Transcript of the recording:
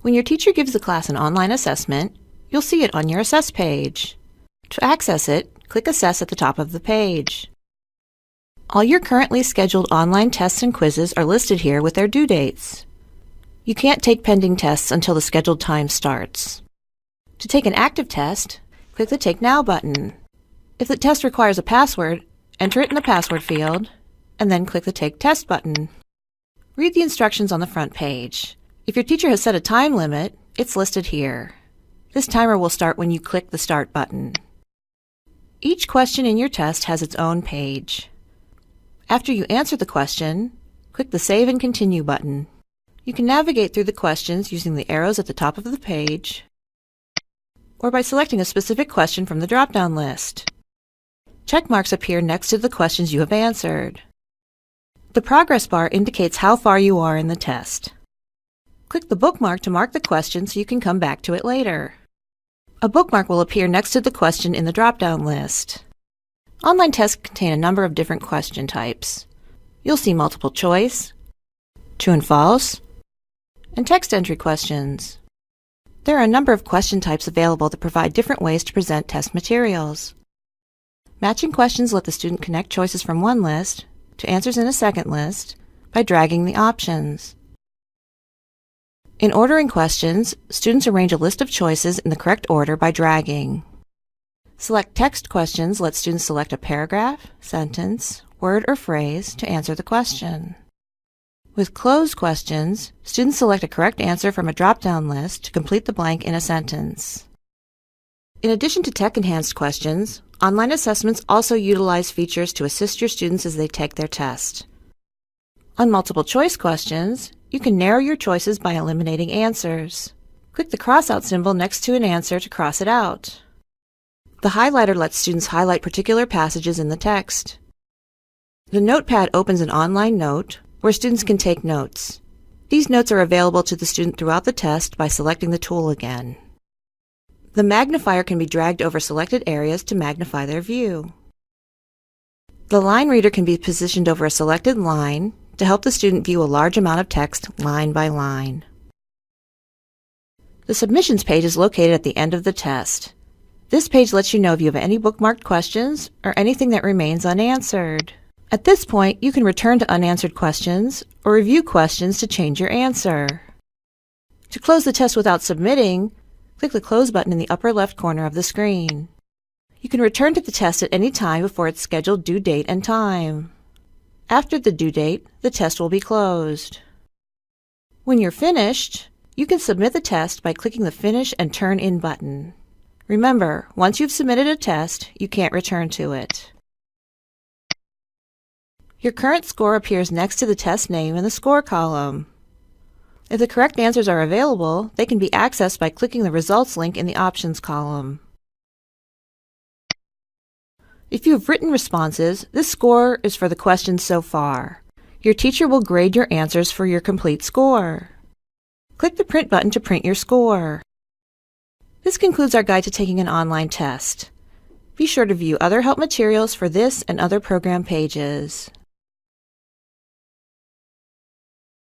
When your teacher gives the class an online assessment, you'll see it on your Assess page. To access it, click Assess at the top of the page. All your currently scheduled online tests and quizzes are listed here with their due dates. You can't take pending tests until the scheduled time starts. To take an active test, click the Take Now button. If the test requires a password, enter it in the password field, and then click the Take Test button. Read the instructions on the front page. If your teacher has set a time limit, it's listed here. This timer will start when you click the Start button. Each question in your test has its own page. After you answer the question, click the Save and Continue button. You can navigate through the questions using the arrows at the top of the page, or by selecting a specific question from the drop-down list. Check marks appear next to the questions you have answered. The progress bar indicates how far you are in the test. Click the bookmark to mark the question so you can come back to it later. A bookmark will appear next to the question in the drop-down list. Online tests contain a number of different question types. You'll see multiple choice, true and false, and text entry questions. There are a number of question types available that provide different ways to present test materials. Matching questions let the student connect choices from one list to answers in a second list by dragging the options. In ordering questions, students arrange a list of choices in the correct order by dragging. Select Text questions let students select a paragraph, sentence, word, or phrase to answer the question. With Closed questions, students select a correct answer from a drop-down list to complete the blank in a sentence. In addition to tech-enhanced questions, online assessments also utilize features to assist your students as they take their test. On multiple choice questions, you can narrow your choices by eliminating answers. Click the cross-out symbol next to an answer to cross it out. The highlighter lets students highlight particular passages in the text. The notepad opens an online note where students can take notes. These notes are available to the student throughout the test by selecting the tool again. The magnifier can be dragged over selected areas to magnify their view. The line reader can be positioned over a selected line to help the student view a large amount of text line by line. The submissions page is located at the end of the test. This page lets you know if you have any bookmarked questions or anything that remains unanswered. At this point, you can return to unanswered questions or review questions to change your answer. To close the test without submitting, click the Close button in the upper left corner of the screen. You can return to the test at any time before its scheduled due date and time. After the due date, the test will be closed. When you're finished, you can submit the test by clicking the Finish and Turn In button. Remember, once you've submitted a test, you can't return to it. Your current score appears next to the test name in the Score column. If the correct answers are available, they can be accessed by clicking the Results link in the Options column. If you have written responses, this score is for the questions so far. Your teacher will grade your answers for your complete score. Click the Print button to print your score. This concludes our guide to taking an online test. Be sure to view other help materials for this and other program pages.